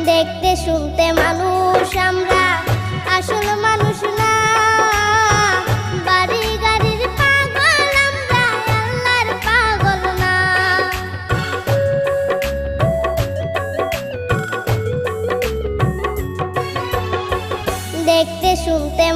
দেখতে শুনতে মানুষ আমরা, আসল মানুষ না। বাড়ি গাড়ির পাগল আমরা, আল্লাহর পাগল না। দেখতে শুনতে